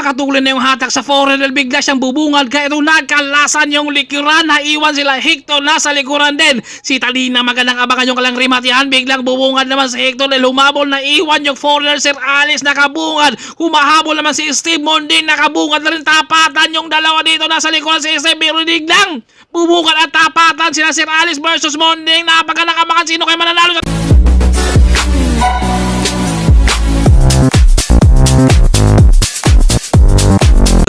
nakatuloy na yung hatak sa foreigner, bigla siyang bubungad kaya ito nagkalasan yung likuran, naiwan sila Hector nasa likuran din. Si Talina magandang abangan yung kalang rimatihan, biglang bubungad naman si Hector dahil humabol, naiwan yung foreigner. Sir Alex nakabungad, humahabol naman si Steve Monding, nakabungad na rin, tapatan yung dalawa dito nasa likuran si Steve, pero biglang bubungad at tapatan sila Sir Alex versus Monding. Napagandang abangan sino kayo mananalo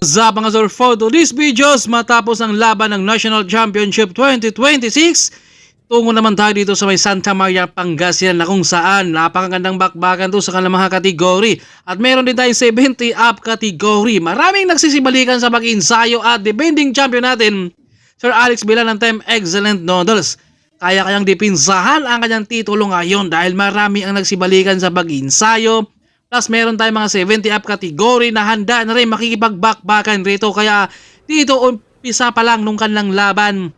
sa mga Zor photo these videos matapos ang laban ng National Championship 2026. Tungo naman tayo dito sa may Santa Maria, Pangasinan na kung saan napakagandang bakbakan to sa kanilang mga kategory. At meron din tayong 70 up category. Maraming nagsisibalikan sa pag-insayo at defending champion natin, Sir Alex Bilan ng Team Excellent Noodles. Kaya kayang dipinsahan ang kanyang titulo ngayon dahil marami ang nagsibalikan sa pag-insayo. Plus meron tayong mga 70 up category na handa na rin makikipagbakbakan rito. Kaya dito umpisa pa lang nung kanilang laban,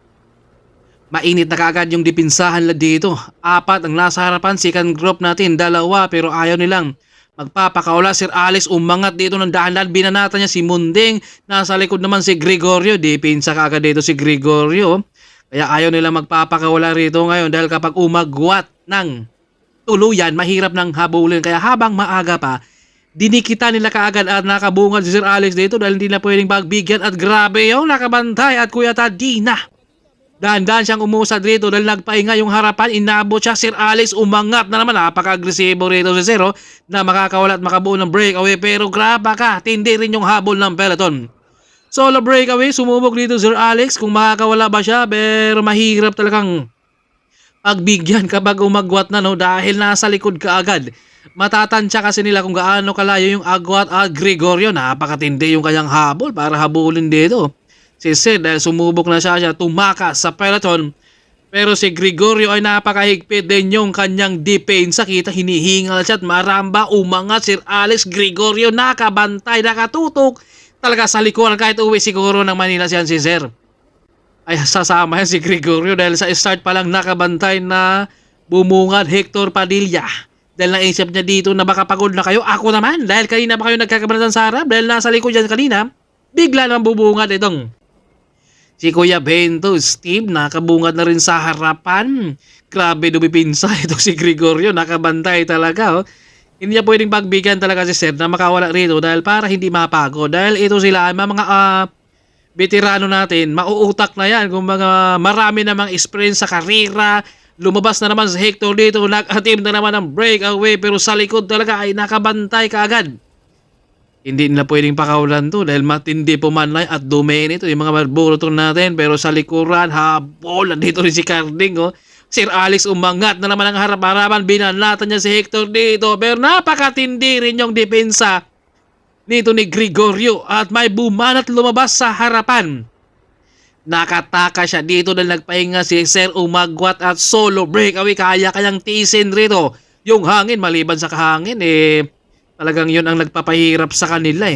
mainit na kaagad yung dipinsahan na dito. 4 ang nasa harapan, second group natin 2, pero ayaw nilang magpapakaula. Sir Alex umangat dito ng dahan-dahan, binanata niya si Munding. Nasa likod naman si Gregorio, dipinsa kaagad dito si Gregorio. Kaya ayaw nilang magpapakaula rito ngayon dahil kapag umagwat ng tuluyan, mahirap nang habulin. Kaya habang maaga pa, dinikita nila kaagad at nakabungad si Sir Alex dito dahil hindi na pwedeng pagbigyan. At grabe yung nakabantay at Kuya Tadina. Dahan-dahan siyang umusad rito dahil nagpahinga yung harapan, inabot siya. Sir Alex umangat na naman, napaka-agresibo rito si Zero na makakawala at makabuo ng breakaway. Pero graba ka, tindi rin yung habol ng peloton. Solo breakaway, sumubok dito Sir Alex kung makakawala ba siya, pero mahirap talagang pagbigyan kapag umagwat na, no, dahil nasa likod ka agad. Matatansya kasi nila kung gaano kalayo yung agwat at Gregorio. Napakatindi yung kanyang habol para habulin dito si Sid dahil sumubok na siya tumakas sa peloton. Pero si Gregorio ay napakahigpit din yung kanyang depensa. Kita hinihingal siya at maramba, umangat Sir Alex. Gregorio nakabantay, nakatutok talaga sa likuran. Kahit uwi siguro ng Manila siyan si Sir, ay sasama yan si Gregorio dahil sa start pa lang nakabantay na bumungad Hector Padilla. Dahil naisip niya dito na baka pagod na kayo. Ako naman, dahil kanina pa kayo nagkakabanatan sa harap, dahil nasa likod yan kanina, bigla naman bubungad itong si Kuya Bento. Steve nakabungad na rin sa harapan. Grabe dumipinsa ito si Gregorio, nakabantay talaga. Hindi niya pwedeng pagbigyan talaga si Sir na makawala rito dahil para hindi mapagod. Dahil ito sila mga veterano natin, mauutak na yan. Kung mga marami namang experience sa karera, lumabas na naman si Hector dito, nag-attempt na naman ng breakaway, pero sa likod talaga ay nakabantay kaagad. Hindi nila pwedeng pakawalan to dahil matindi pumanlay at dumi ito yung mga barburoton natin. Pero sa likuran, habol, nandito rin si Carding. Sir Alex umangat na naman ang harap-harapan, binanatan niya si Hector dito, pero napakatindi rin yung depensa nito ni Gregorio at may bumanat lumabas sa harapan. Nakataka siya dito dahil nagpahinga si Sir, umagwat at solo breakaway. Kaya kayang tiisin rito yung hangin. Maliban sa kahangin, talagang yun ang nagpapahirap sa kanila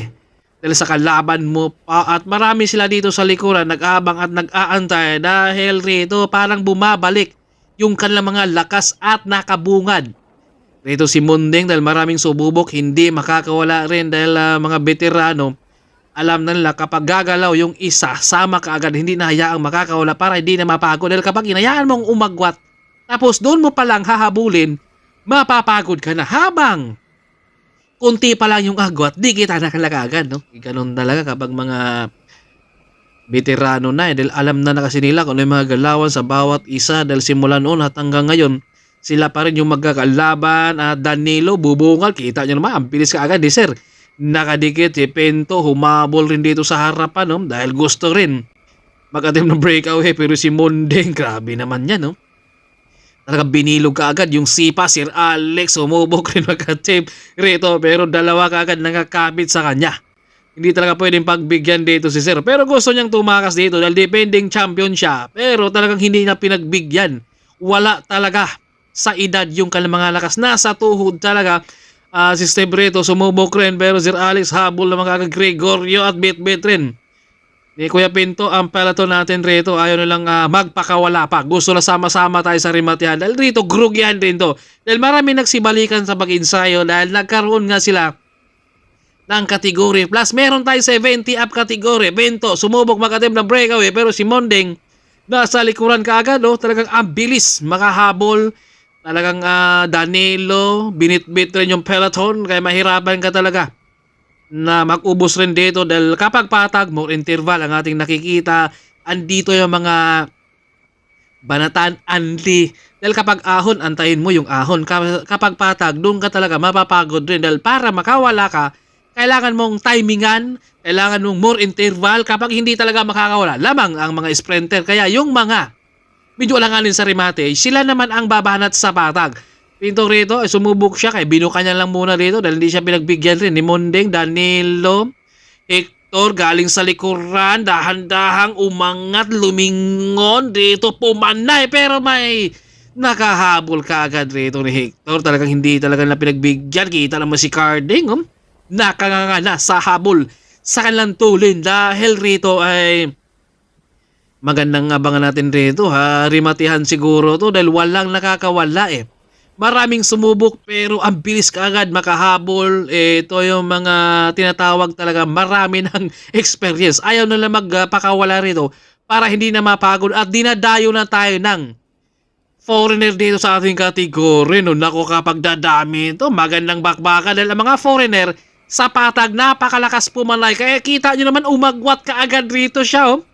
dahil sa kalaban mo pa. At marami sila dito sa likuran nag-abang at nag-aantay dahil rito parang bumabalik yung kanilang mga lakas at nakabungad. Rito si Munding dahil maraming sububok, hindi makakawala rin dahil mga veterano, alam na nila kapag gagalaw yung isa, sama ka agad, hindi na hayaang makakawala para hindi na mapagod. Dahil kapag inayaan mong umagwat, tapos doon mo palang hahabulin, mapapagod ka na. Habang kunti pa lang yung agwat, di kita nakalaga agad. No? Ganun talaga kapag mga veterano na dahil alam na kasi nila kung ano yung mga galawan sa bawat isa. Dahil simulan noon at hanggang ngayon, sila pa rin yung magkakalaban. At Danilo bubungal, kita nyo naman, ang bilis ka agad Sir. Nakadikit si Pento, humabol rin dito sa harapan, no? Dahil gusto rin mag-attempt ng breakaway. Pero si Monding, grabe naman yan, no? Talaga binilog ka agad yung sipa. Sir Alex humubok rin mag-attempt rito, pero dalawa ka agad nakakapit sa kanya. Hindi talaga pwedeng pagbigyan dito si Sir, pero gusto niyang tumakas dito dahil defending champion siya. Pero talagang hindi na pinagbigyan. Wala talaga sa edad yung kanilang mga lakas. Nasa tuhod talaga. Si Steve rito sumubok rin, pero Sir Alex habol na mga Gregorio at bit-bit rin ni Kuya Pinto ang peloton natin rito. Ayaw nilang magpakawala pa. Gusto na sama-sama tayo sa rimatihan dahil rito grugyan din to dahil marami nagsibalikan sa pag-insayo dahil nagkaroon nga sila ng category. Plus, meron tayo 70 up category. Bento, sumubok makatim ng breakaway pero si Mondeng nasa likuran kaagad. Talagang ang bilis makahabol. Talagang Danilo, binitbit rin yung peloton kaya mahirapan ka talaga na mag-ubos rin dito dahil kapag patag, more interval ang ating nakikita. Andito yung mga banatan, anli. Dahil kapag ahon, antayin mo yung ahon. Kapag patag, doon ka talaga mapapagod rin. Dahil para makawala ka, kailangan mong timingan, kailangan mong more interval. Kapag hindi talaga makakawala, lamang ang mga sprinter. Kaya yung mga medyo alanganin sa remate, sila naman ang babanat sa patag. Pinto rito, sumubok siya, kaya binuka niya lang muna rito dahil hindi siya pinagbigyan rin ni Mondeng, Danilo, Hector, galing sa likuran, dahan-dahang umangat, lumingon, dito pumanay, pero may nakahabol ka agad rito ni Hector. Talagang hindi talaga na pinagbigyan. Kita naman si Carding, nakanganga sa habol sa kanilang tulin dahil rito ay magandang abangan natin rito rimatihan siguro to dahil walang nakakawala Maraming sumubok pero ang bilis kaagad makahabol. Ito yung mga tinatawag talaga marami ng experience. Ayaw nila magpakawala rito para hindi na mapagod at dinadayo na tayo ng foreigner dito sa ating kategory. Naku, kapag dadami ito, magandang bakbakan dahil ang mga foreigner sa patag napakalakas pumanay. Kaya kita nyo naman umagwat kaagad rito siya.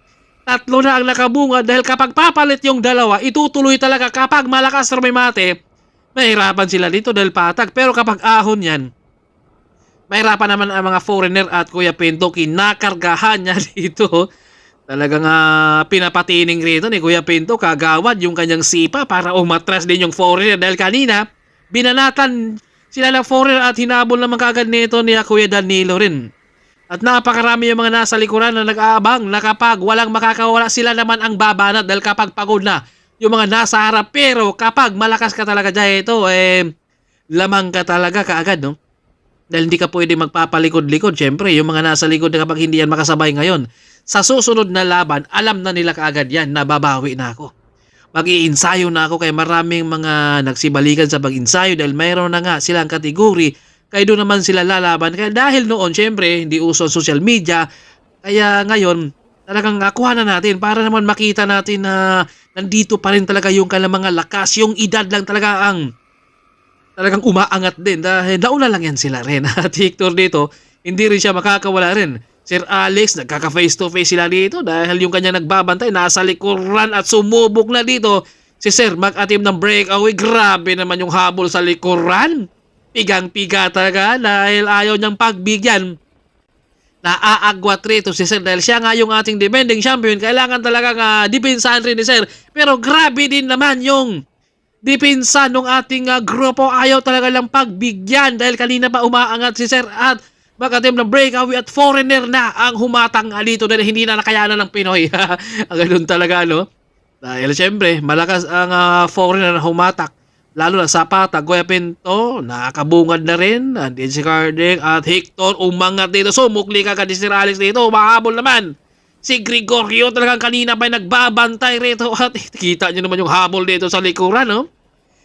Tatlo na ang nakabunga dahil kapag papalit yung dalawa, itutuloy talaga kapag malakas na may mate. Mahirapan sila dito dahil patag. Pero kapag ahon yan, mahirapan naman ang mga foreigner at Kuya Pinto. Kinakargahan niya dito. Talagang pinapatining rito ni Kuya Pinto. Kagawad yung kanyang sipa para umatras din yung foreigner. Dahil kanina, binanatan sila ng foreigner at hinabol naman kagad nito ni Kuya Danilo rin. At napakarami yung mga nasa likuran na nag-aabang na kapag walang makakawala sila naman ang babanat dahil kapag pagod na yung mga nasa harap. Pero kapag malakas ka talaga dyan ito, lamang ka talaga kaagad, no? Dahil hindi ka pwede magpapalikod-likod. Siyempre, yung mga nasa likod na kapag hindi yan makasabay ngayon, sa susunod na laban, alam na nila kaagad yan na babawi na ako. Mag-iinsayo na ako kaya maraming mga nagsibalikan sa pag-insayo dahil mayroon na nga silang kategori. Kaya doon naman sila lalaban. Kaya dahil noon, syempre, hindi uso social media. Kaya ngayon, talagang kuha na natin para naman makita natin na nandito pa rin talaga yung kanilang mga lakas. Yung edad lang talaga ang talagang umaangat din. Dahil nauna lang yan sila rin. At Hector dito, hindi rin siya makakawala rin. Sir Alex, nagkaka-face to face sila dito dahil yung kanya nagbabantay, nasa likuran at sumubok na dito. Si Sir mag-atim ng breakaway. Grabe naman yung habol sa likuran. Pigang-piga talaga dahil ayaw niyang pagbigyan. Naaagwat rito si Sir dahil siya nga yung ating defending champion. Kailangan talaga depensahan rin ni Sir. Pero grabe din naman yung depensa ng ating grupo. Ayaw talaga lang pagbigyan dahil kanina pa umaangat si Sir at makatim ng breakaway at foreigner na ang humatang dito dahil hindi na nakayanan ng Pinoy. Ganun talaga, no? Dahil syempre, malakas ang foreigner na humatak. Lalo na sa patag, Kuya Pinto, nakakabungad na rin. Andin si Carding at Hector, umangat dito. Sumukli ka si Sir Alex dito. Mahabol naman. Si Gregorio talagang kanina pa nagbabantay rito. At kita nyo naman yung habol dito sa likuran, no?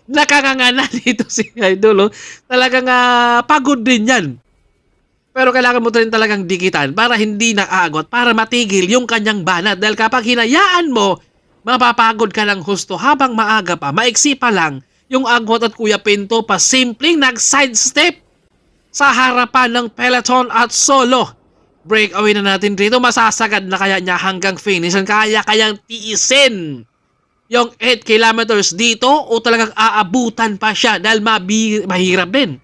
Nakakangana dito si Idol, no? Talagang pagod din yan. Pero kailangan mo rin talagang dikitan para hindi nakaagot, para matigil yung kanyang banat. Dahil kapag hinayaan mo, mapapagod ka ng husto habang maaga pa, maiksi pa lang, yung agwat at Kuya Pinto pa simpleng nag-sidestep sa harapan ng peloton at solo. Breakaway na natin dito. Masasagad na kaya niya hanggang finish. Kaya kayang tiisin yung 8 kilometers dito o talagang aabutan pa siya dahil mahirap din.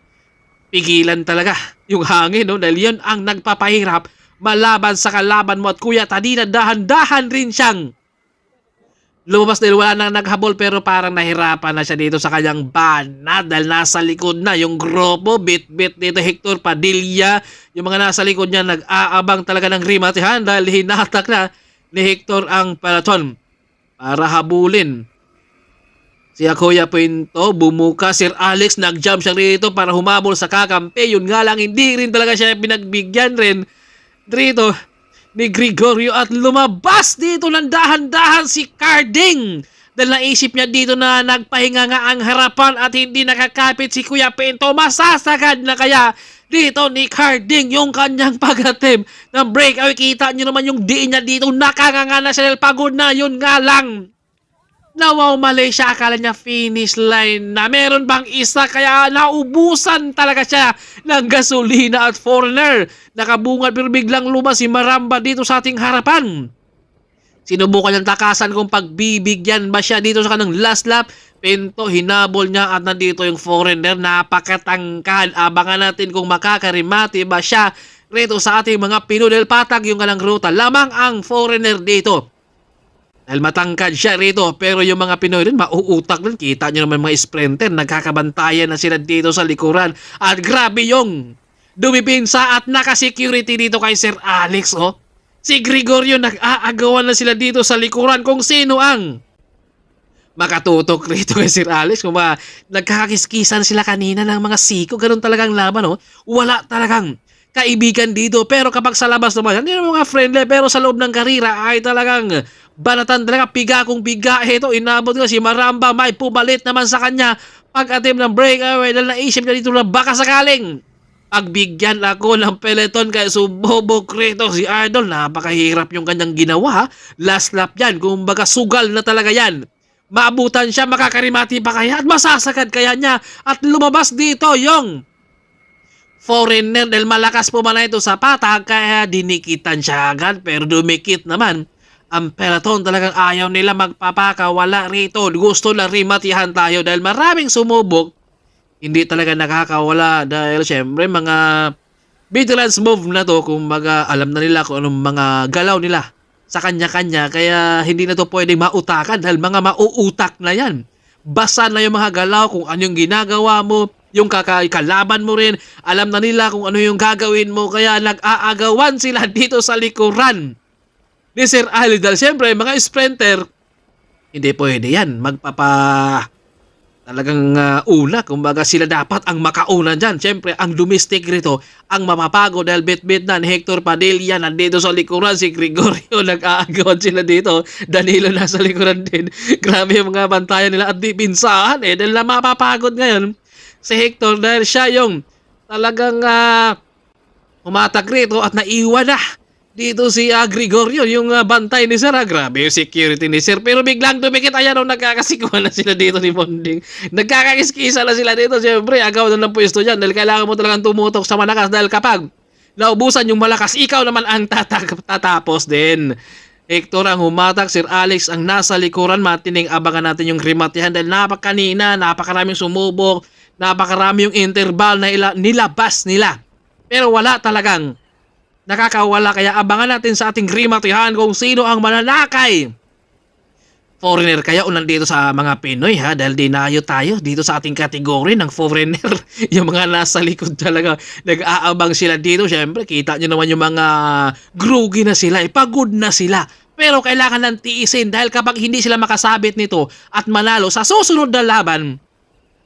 Pigilan talaga yung hangin, no? Dahil yun ang nagpapahirap malaban sa kalaban mo. At Kuya Tadina, dahan-dahan rin siyang lumabas dahil wala nang naghabol pero parang nahirapan na siya dito sa kanyang banat dahil nasa likod na yung grupo. Bit-bit dito Hector Padilla. Yung mga nasa likod niya nag-aabang talaga ng rimatihan dahil hinatak na ni Hector ang peloton para habulin. Si Kuya Pinto bumuka. Sir Alex nag-jump siya rito para humabol sa kakampi. Yun nga lang hindi rin talaga siya pinagbigyan rin dito ni Gregorio at lumabas dito ng dahan-dahan si Carding dahil naisip niya dito na nagpahinga nga ang harapan at hindi nakakapit si Kuya Pinto. Masasagad na kaya dito ni Harding, yung kanyang pag-attempt ng breakaway. Kita nyo naman yung diin niya dito, nakanganga na siya, pagod na, yun nga lang. Nawawmali siya, akala niya finish line na. Meron bang isa, kaya naubusan talaga siya ng gasolina at foreigner. Nakabungad pero biglang lumabas si Maramba dito sa ating harapan. Sinubukan niyang takasan kung pagbibigyan ba siya dito sa kanang last lap. Pinto, hinabol niya at nandito yung foreigner. Napakatangkad. Abangan natin kung makakarimati ba siya rito sa ating mga Pinoy. Dahil patag yung kalang ruta. Lamang ang foreigner dito. Dahil matangkad siya rito. Pero yung mga Pinoy rin, mauutak rin. Kita nyo naman mga sprinter. Nagkakabantayan na sila dito sa likuran. At grabe yung dumipinsa at naka-security dito kay Sir Alex, oh. Si Gregorio, nag-aagawan na sila dito sa likuran kung sino ang makatutok rito kay Sir Alex. Kung nagkakakiskisan sila kanina ng mga siko, ganun talagang laban, oh. Wala talagang kaibigan dito. Pero kapag sa labas naman, hindi naman mga friendly, pero sa loob ng karira ay talagang banatan talaga, piga kung piga. Ito, inabot nga si Maramba, may pumalit naman sa kanya pag-attempt ng breakaway dahil naisip niya dito na baka sakaling pagbigyan ako ng peloton kaya sumubok rito si Idol. Napakahirap yung kanyang ginawa. Last lap yan. Kumbaga sugal na talaga yan. Maabutan siya, makakarimati pa kaya at masasagad kaya niya. At lumabas dito yung foreigner dahil malakas po man ito sa patag kaya dinikitan siya agad. Pero dumikit naman ang peloton. Talagang ayaw nila magpapakawala rito. Gusto na rimatihan tayo dahil maraming sumubok. Hindi talaga nakakawala dahil syempre mga veterans move na to, kung alam na nila kung anong mga galaw nila sa kanya-kanya, kaya hindi na to pwedeng mautakan dahil mga mauutak na yan. Basa na yung mga galaw kung ano yung ginagawa mo, yung kalaban mo rin, alam na nila kung ano yung gagawin mo, kaya nag-aagawan sila dito sa likuran ni Sir Ali. Dahil syempre mga sprinter, hindi pwede yan talagang una, kumbaga sila dapat ang makauna dyan. Siyempre, ang domestic rito, ang mapapago dahil bit-bit na ni Hector Padilla, nandito sa likuran, si Gregorio, nag-aagawan sila dito. Danilo nasa likuran din. Grabe yung mga bantayan nila at dipinsahan dahil na mapapagod ngayon si Hector dahil siya yung talagang umatak rito at naiwan na dito si Gregorio, yung bantay ni Sir. Grabe yung security ni Sir. Pero biglang dumikit. Ayan, nagkakasikuan na sila dito ni Bonding. Nagkakakiskisa na sila dito. Siyempre, agaw na ng pwesto dyan. Dahil kailangan mo talagang tumutok sa malakas. Dahil kapag naubusan yung malakas, ikaw naman ang tatapos din. Hector ang humatak. Sir Alex ang nasa likuran. Matining abangan natin yung rimatihan. Dahil napakaraming sumubok. Napakarami yung interval na nilabas nila. Pero wala talagang nakakawala, kaya abangan natin sa ating rimatihan kung sino ang mananakay. Foreigner kaya o nandito sa mga Pinoy dahil dinayo tayo dito sa ating kategory ng foreigner. Yung mga nasa likod talaga, nag-aabang sila dito. Siyempre, kita nyo naman yung mga groggy na sila, pagod na sila. Pero kailangan ng tiisin dahil kapag hindi sila makasabit nito at manalo sa susunod na laban,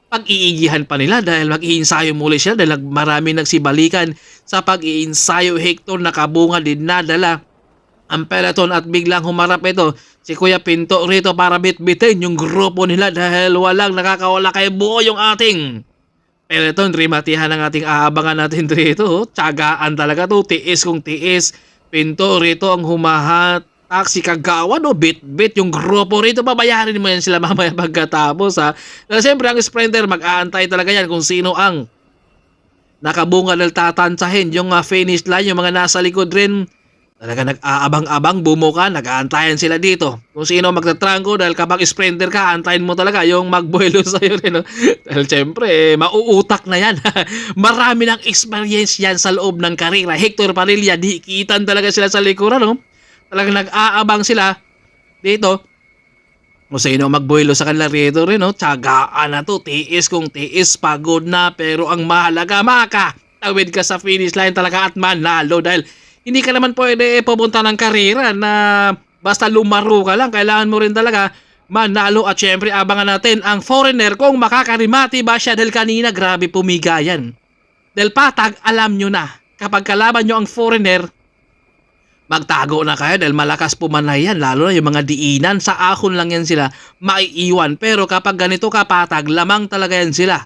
pag-iigihan pa nila dahil mag-iinsayo muli sila dahil marami nagsibalikan sa pag-iinsayo. Hector nakabunga din nadala ang peloton at biglang humarap ito si Kuya Pinto rito para bitbitin yung grupo nila dahil walang nakakawala kay buo yung ating peloton. Rimatihan ang ating aabangan natin rito. Tiyagaan talaga to, tiis kung tiis. Pinto rito ang humahat. Si Kagawa, bit-bit yung grupo rito, babayarin mo yan sila mamaya pagkatapos Dahil siyempre ang sprinter, mag-aantay talaga yan kung sino ang nakabunga dahil tatansahin yung finish line. Yung mga nasa likod rin, talaga nag-aabang-abang, bumuka, nag-aantayan sila dito. Kung sino magtatrangko dahil kapag sprinter ka, antayin mo talaga yung magbuelo sa'yo rin. Dahil siyempre, mauutak na yan. Marami ng experience yan sa loob ng karera. Hector Padilla, dikitan talaga sila sa likuran, Talagang nag-aabang sila dito. Kung sino magbuelo sa kanila rito rin, tiyagaan na to. Tiis kung tiis, pagod na. Pero ang mahalaga, makatawid ka sa finish line talaga at manalo. Dahil hindi ka naman pwede pumunta ng karera na basta lumaro ka lang. Kailangan mo rin talaga manalo. At syempre, abangan natin ang foreigner kung makakarimati ba siya. Dahil kanina, grabe pumiga yan. Dahil patag, alam nyo na. Kapag kalaban nyo ang foreigner, magtago na kayo dahil malakas pumanay yan. Lalo na yung mga diinan, sa ahon lang yan sila maiiwan. Pero kapag ganito kapatag, lamang talaga yan sila.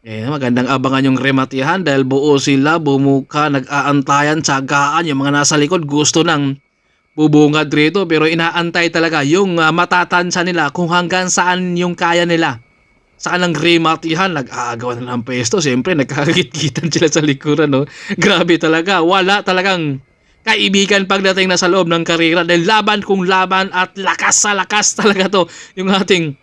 Magandang abangan yung rematihan dahil buo sila, bumuka, nag-aantayan, tsagaan, yung mga nasa likod gusto nang bubungad rito pero inaantay talaga yung matatansa nila kung hanggang saan yung kaya nila. Saan ang rematihan, nag-aagawan na ng pesto, siyempre nagkakakit-kitan sila sa likuran, no? Grabe talaga, wala talagang kaibigan pagdating na sa loob ng karera dahil laban kung laban at lakas sa lakas talaga to yung ating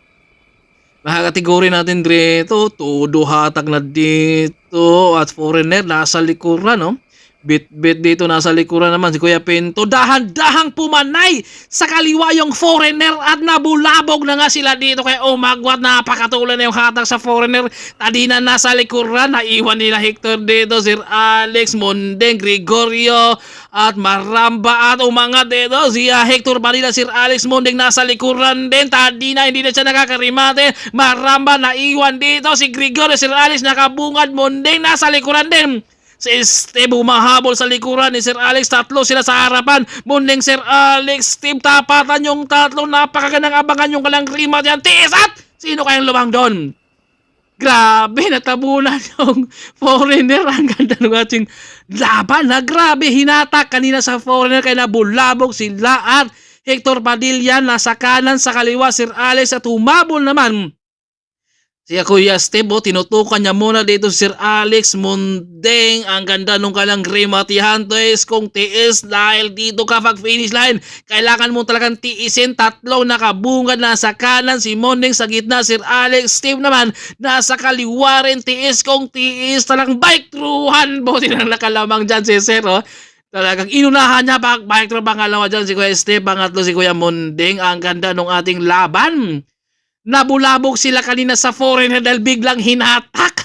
makakategori natin dito, todo hatag na dito at foreigner nasa likuran, no? Bit-bit dito nasa likuran naman si Kuya Pinto. Dahan-dahang pumanay sa kaliwa yung foreigner at nabulabog na nga sila dito kay Umagwat. Napakatulan na yung hatag sa foreigner. Tadina nasa likuran. Naiwan nila Hector dito. Sir Alex, Mondeng, Gregorio at Maramba at umangat dito. Si Hector Manila, Sir Alex, Mondeng nasa likuran din. Tadina hindi na siya nakakarimate. Maramba naiwan dito. Si Gregorio, Sir Alex nakabungad. Mondeng nasa likuran din. Si Steve humahabol sa likuran ni Sir Alex. Tatlo sila sa harapan. Munding Sir Alex, Steve, tapatan yung tatlo. Napakagandang abangan yung kalang rimat yan. Tiis at sino kayang lumang doon? Grabe, natabunan yung foreigner. Ang ganda ng ating laban na grabe. Hinatak kanina sa foreigner kaya nabulabog sila at Hector Padilla nasa kanan sa kaliwa Sir Alex at humabol naman si Kuya Steve, tinutukan niya muna dito si Sir Alex Mundeng. Ang ganda nung kalang rematihan, toys kung tiis dahil dito kapag finish line, kailangan mo talagang tiisin. Tatlo nakabungad na sa kanan, si Mundeng sa gitna, Sir Alex, Steve naman nasa kaliwa rin. Tiis kung tiis, talagang bike through-han. Buti na nakalamang dyan si Sir, oh. Talagang inunahan niya bike through pangalawa dyan si Kuya Steve, pangatlo si Kuya Mundeng. Ang ganda nung ating laban. Nabulabog sila kanina sa foreigner dahil biglang hinatak